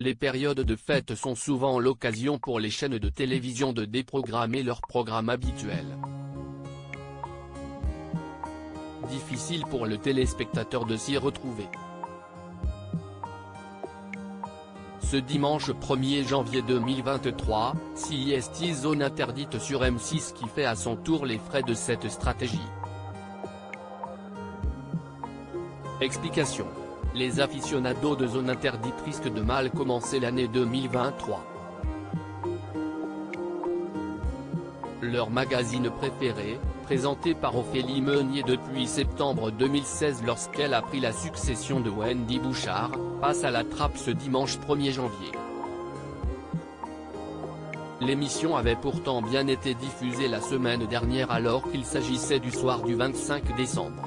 Les périodes de fête sont souvent l'occasion pour les chaînes de télévision de déprogrammer leurs programmes habituels. Difficile pour le téléspectateur de s'y retrouver. Ce dimanche 1er janvier 2023, CIST zone interdite sur M6 qui fait à son tour les frais de cette stratégie. Explication. Les aficionados de zone interdite risquent de mal commencer l'année 2023. Leur magazine préféré, présenté par Ophélie Meunier depuis septembre 2016 lorsqu'elle a pris la succession de Wendy Bouchard, passe à la trappe ce dimanche 1er janvier. L'émission avait pourtant bien été diffusée la semaine dernière alors qu'il s'agissait du soir du 25 décembre.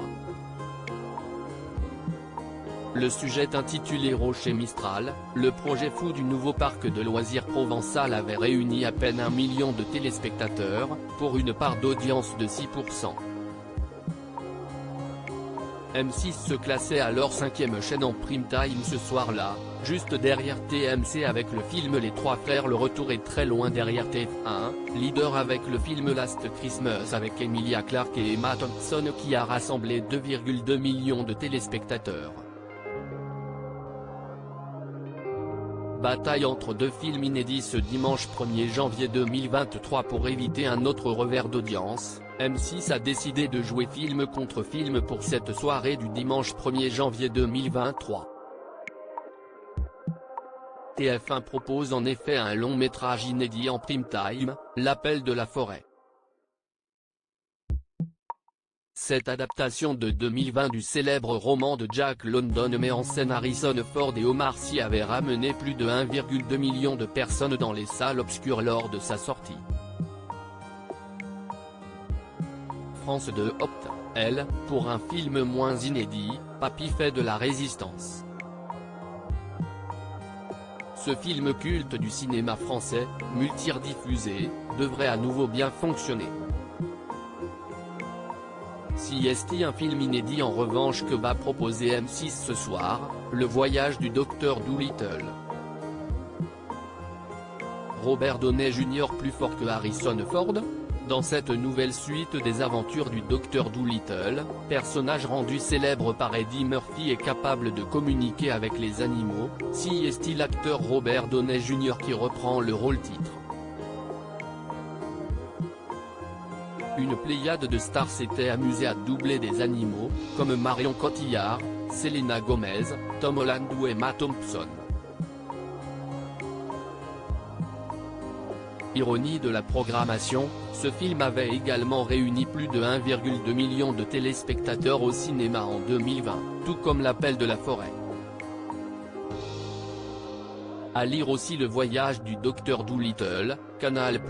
Le sujet intitulé Rocher Mistral, le projet fou du nouveau parc de loisirs provençal avait réuni à peine 1 million de téléspectateurs, pour une part d'audience de 6%. M6 se classait alors 5e chaîne en prime time ce soir-là, juste derrière TMC avec le film Les Trois Frères. Le retour est très loin derrière TF1, leader avec le film Last Christmas avec Emilia Clarke et Emma Thompson qui a rassemblé 2,2 millions de téléspectateurs. Bataille entre deux films inédits ce dimanche 1er janvier 2023. Pour éviter un autre revers d'audience, M6 a décidé de jouer film contre film pour cette soirée du dimanche 1er janvier 2023. TF1 propose en effet un long métrage inédit en prime time, L'Appel de la forêt. Cette adaptation de 2020 du célèbre roman de Jack London met en scène Harrison Ford et Omar Sy avait ramené plus de 1,2 million de personnes dans les salles obscures lors de sa sortie. France 2 opte, elle, pour un film moins inédit, Papy fait de la résistance. Ce film culte du cinéma français, multi-rediffusé, devrait à nouveau bien fonctionner. CIST un film inédit en revanche que va proposer M6 ce soir, Le Voyage du Docteur Dolittle. Robert Downey Jr. plus fort que Harrison Ford ? Dans cette nouvelle suite des aventures du Docteur Dolittle, personnage rendu célèbre par Eddie Murphy est capable de communiquer avec les animaux, CIST l'acteur Robert Downey Jr. qui reprend le rôle-titre. Une pléiade de stars s'était amusée à doubler des animaux, comme Marion Cotillard, Selena Gomez, Tom Holland ou Emma Thompson. Ironie de la programmation, ce film avait également réuni plus de 1,2 million de téléspectateurs au cinéma en 2020, tout comme L'Appel de la forêt. À lire aussi Le Voyage du Docteur Dolittle, Canal+,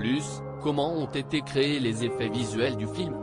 comment ont été créés les effets visuels du film.